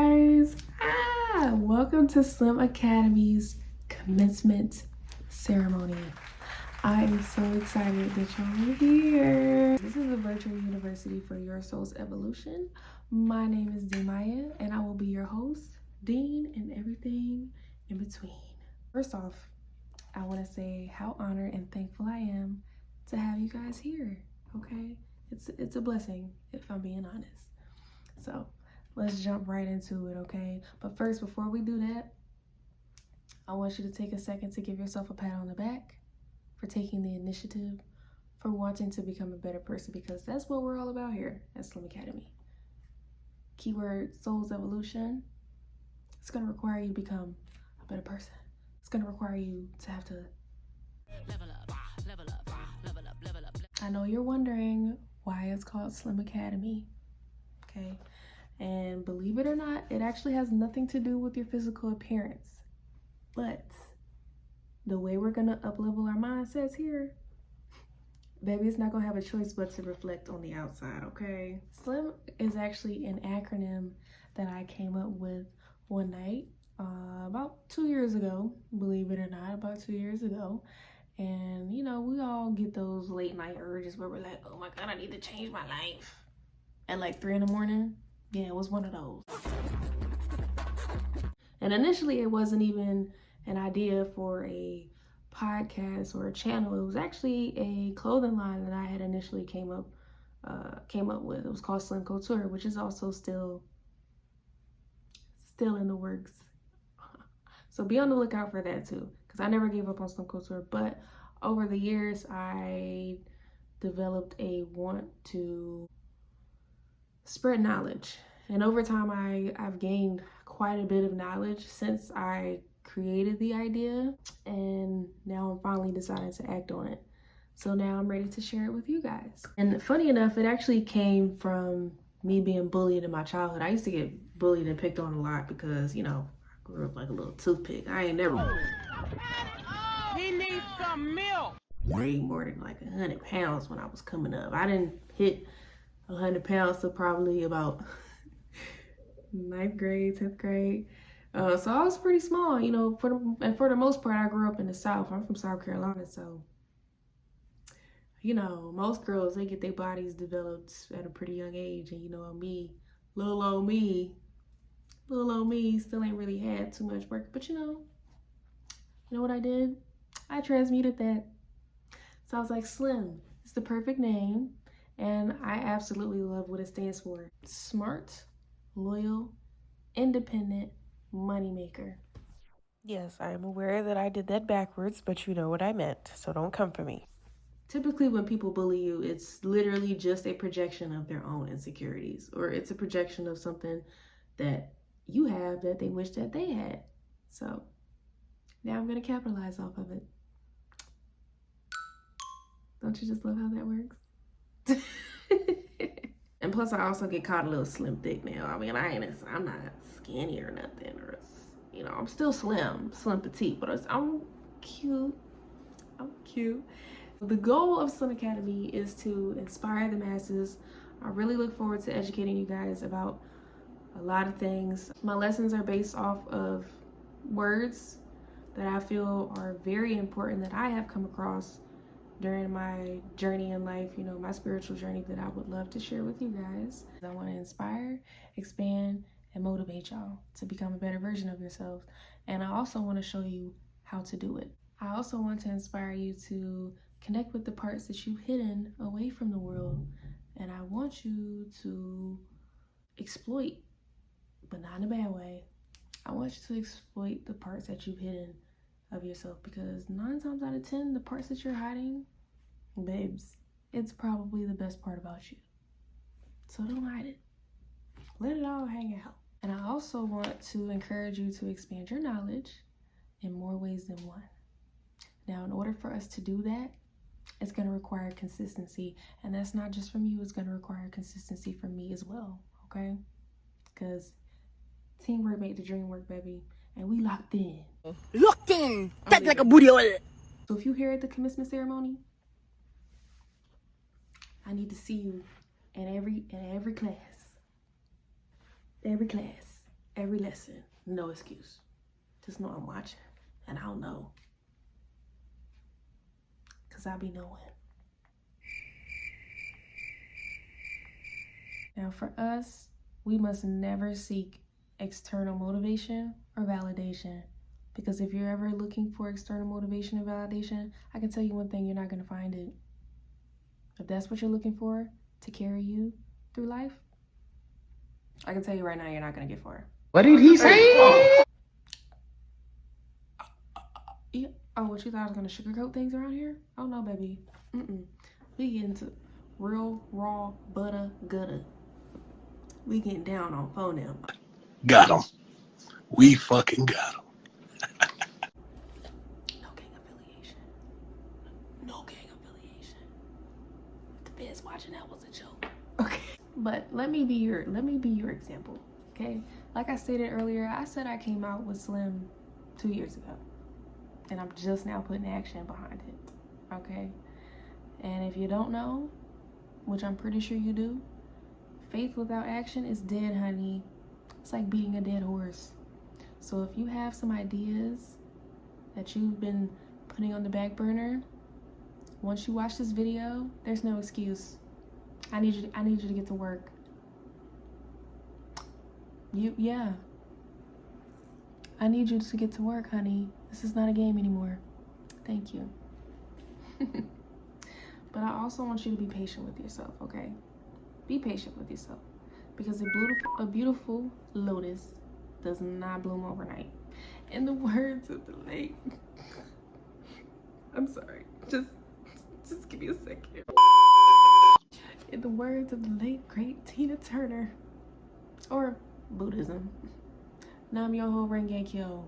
guys. Welcome to S.L.I.M Academy's commencement ceremony. I am so excited that y'all are here. This is a virtual university for your soul's evolution. My name is Maya, and I will be your host, Dean, and everything in between. First off, I want to say how honored and thankful I am to have you guys here. Okay, it's a blessing if I'm being honest. So let's jump right into it, okay? But first, before we do that, I want you to take a second to give yourself a pat on the back for taking the initiative, for wanting to become a better person, because that's what we're all about here at S.L.I.M Academy. Keyword soul's evolution. It's going to require you to become a better person. It's going to require you to have to level up, level up, level up, level up. I know you're wondering why it's called S.L.I.M Academy, okay? And believe it or not, it actually has nothing to do with your physical appearance. But the way we're gonna up-level our mindsets here, baby, it's not gonna have a choice but to reflect on the outside, okay? S.L.I.M is actually an acronym that I came up with one night about 2 years ago, believe it or not, about 2 years ago. And you know, we all get those late night urges where we're like, oh my God, I need to change my life at like 3 in the morning. Yeah, it was one of those. And initially it wasn't even an idea for a podcast or a channel. It was actually a clothing line that I had initially came up with. It was called S.L.I.M Couture, which is also still in the works. So be on the lookout for that too, because I never gave up on S.L.I.M Couture. But over the years, I developed a want to spread knowledge, and over time I've gained quite a bit of knowledge since I created the idea, and now I'm finally deciding to act on it. So now I'm ready to share it with you guys. And funny enough, it actually came from me being bullied in my childhood. I used to get bullied and picked on a lot because, you know, I grew up like a little toothpick. I ain't never He needs some milk. weighed more than like 100 pounds when I was coming up. I didn't hit 100 pounds to probably about 9th grade, 10th grade. So I was pretty small, you know, for the most part. I grew up in the South. I'm from South Carolina, so, you know, most girls, they get their bodies developed at a pretty young age. And, you know, little old me still ain't really had too much work. But, you know what I did? I transmuted that. So I was like, S.L.I.M, it's the perfect name. And I absolutely love what it stands for. Smart, loyal, independent, moneymaker. Yes, I am aware that I did that backwards, but you know what I meant, so don't come for me. Typically when people bully you, it's literally just a projection of their own insecurities, or it's a projection of something that you have that they wish that they had. So now I'm going to capitalize off of it. Don't you just love how that works? And plus I also get caught a little slim thick now. I mean, I'm not skinny or nothing, or, you know, I'm still slim petite, but I'm cute. The goal of S.L.I.M Academy is to inspire the masses. I really look forward to educating you guys about a lot of things. My lessons are based off of words that I feel are very important that I have come across during my journey in life, you know, my spiritual journey, that I would love to share with you guys. I want to inspire, expand, and motivate y'all to become a better version of yourselves. And I also want to show you how to do it. I also want to inspire you to connect with the parts that you've hidden away from the world. And I want you to exploit, but not in a bad way. I want you to exploit the parts that you've hidden of yourself, because 9 times out of 10, the parts that you're hiding, babes, it's probably the best part about you. So don't hide it. Let it all hang out. And I also want to encourage you to expand your knowledge in more ways than one. Now, in order for us to do that, it's going to require consistency. And that's not just from you, it's going to require consistency from me as well, okay? Because teamwork made the dream work, baby. And we locked in. Locked in. That's like a booty hole. So if you're here at the commencement ceremony, I need to see you in every class. Every class. every lesson. No excuse. Just know I'm watching, and I'll know. Because I be knowing. Now for us, we must never seek external motivation or validation. Because if you're ever looking for external motivation or validation, I can tell you one thing, you're not going to find it. If that's what you're looking for to carry you through life, I can tell you right now, you're not going to get far. What did he say? Yeah. Oh, what you thought I was going to sugarcoat things around here? Oh, no, baby. We get into real, raw, butter, gutter. We getting down on phone now. Got him. We fucking got him. No gang affiliation. No gang affiliation. The Biz watching that was a joke. Okay. But let me be your example. Okay? Like I stated earlier, I said I came out with S.L.I.M 2 years ago. And I'm just now putting action behind it. Okay? And if you don't know, which I'm pretty sure you do, faith without action is dead, honey. It's like beating a dead horse. So if you have some ideas that you've been putting on the back burner, once you watch this video, there's no excuse. I need you to get to work. I need you to get to work, honey. This is not a game anymore. Thank you. But I also want you to be patient with yourself, okay? Be patient with yourself. Because a beautiful lotus does not bloom overnight. In the words of the late... I'm sorry. Just give me a second. In the words of the late, great Tina Turner. Or Buddhism. Nam Myoho Renge Kyo.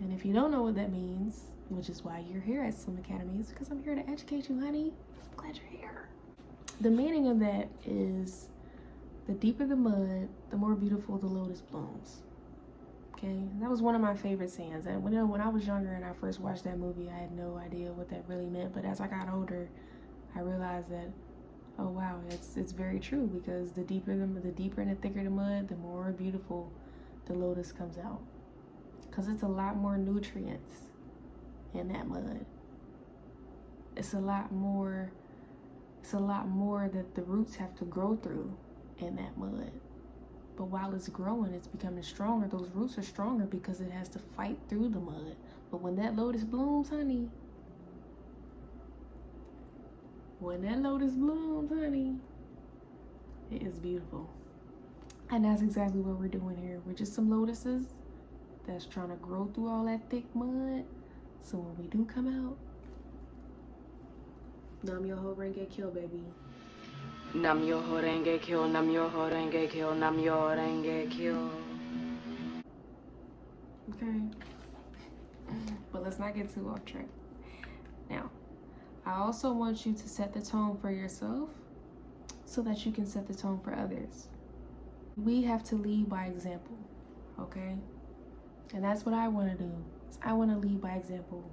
And if you don't know what that means, which is why you're here at S.L.I.M Academy, is because I'm here to educate you, honey. I'm glad you're here. The meaning of that is the deeper the mud, the more beautiful the lotus blooms. Okay? That was one of my favorite sayings. And when I was younger and I first watched that movie, I had no idea what that really meant. But as I got older, I realized that, oh wow, it's very true, because the deeper and the thicker the mud, the more beautiful the lotus comes out. Because it's a lot more nutrients in that mud. It's a lot more that the roots have to grow through in that mud. But while it's growing, it's becoming stronger. Those roots are stronger because it has to fight through the mud. But when that lotus blooms, honey, it is beautiful. And that's exactly what we're doing here. We're just some lotuses that's trying to grow through all that thick mud. So when we do come out, Nam Myoho Renge Kyo, baby. Nam Myoho Renge Kyo, Nam Myoho Renge Kyo, Nam Myoho Renge Kyo. Okay. But let's not get too off track. Now, I also want you to set the tone for yourself so that you can set the tone for others. We have to lead by example, okay? And that's what I want to do. I want to lead by example.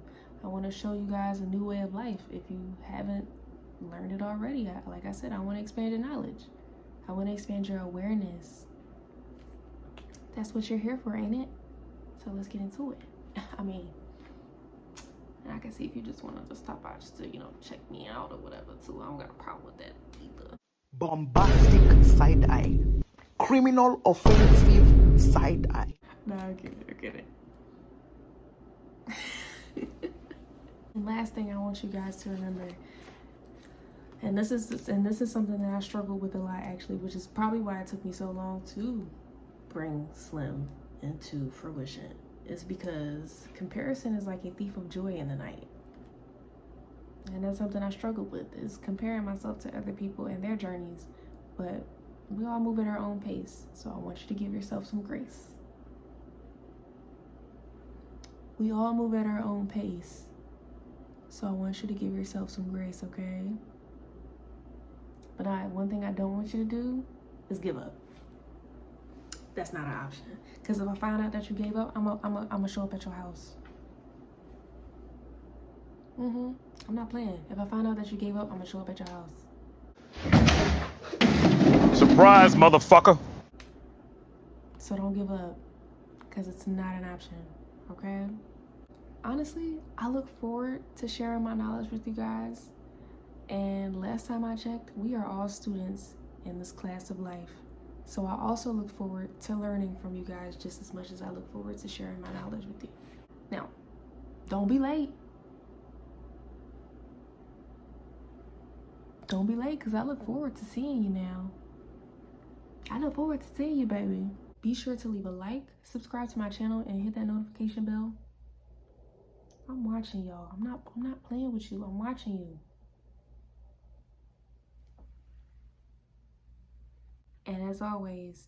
I want to show you guys a new way of life. If you haven't learned it already, like I said, I want to expand your knowledge. I want to expand your awareness. That's what you're here for, ain't it? So let's get into it. I mean, and I can see if you just want to just stop by just to, check me out or whatever too. I don't got a problem with that either. Bombastic side eye. Criminal offensive side eye. No, I get it. And last thing I want you guys to remember, and this is something that I struggle with a lot actually, which is probably why it took me so long to bring S.L.I.M into fruition, is because comparison is like a thief of joy in the night. And that's something I struggle with, is comparing myself to other people and their journeys. But we all move at our own pace, so I want you to give yourself some grace. We all move at our own pace, so I want you to give yourself some grace, okay? But one thing I don't want you to do is give up. That's not an option. Because if I find out that you gave up, I'm gonna show up at your house. I'm not playing. If I find out that you gave up, I'm gonna show up at your house. Surprise, motherfucker. So don't give up, because it's not an option, okay? Honestly, I look forward to sharing my knowledge with you guys. And last time I checked, we are all students in this class of life. So I also look forward to learning from you guys just as much as I look forward to sharing my knowledge with you. Now, don't be late. Don't be late, because I look forward to seeing you now. I look forward to seeing you, baby. Be sure to leave a like, subscribe to my channel, and hit that notification bell. I'm watching y'all. I'm not playing with you. I'm watching you. And as always,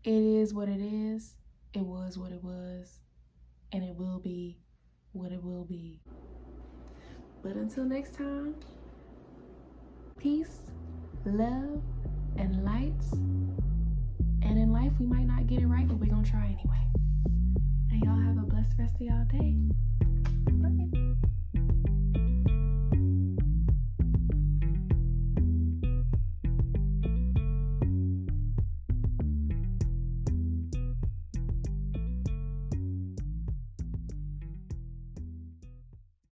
it is what it is. It was what it was. And it will be what it will be. But until next time, peace, love, and lights. And in life, we might not get it right, but we're gonna try anyway. And y'all have a blessed rest of y'all day.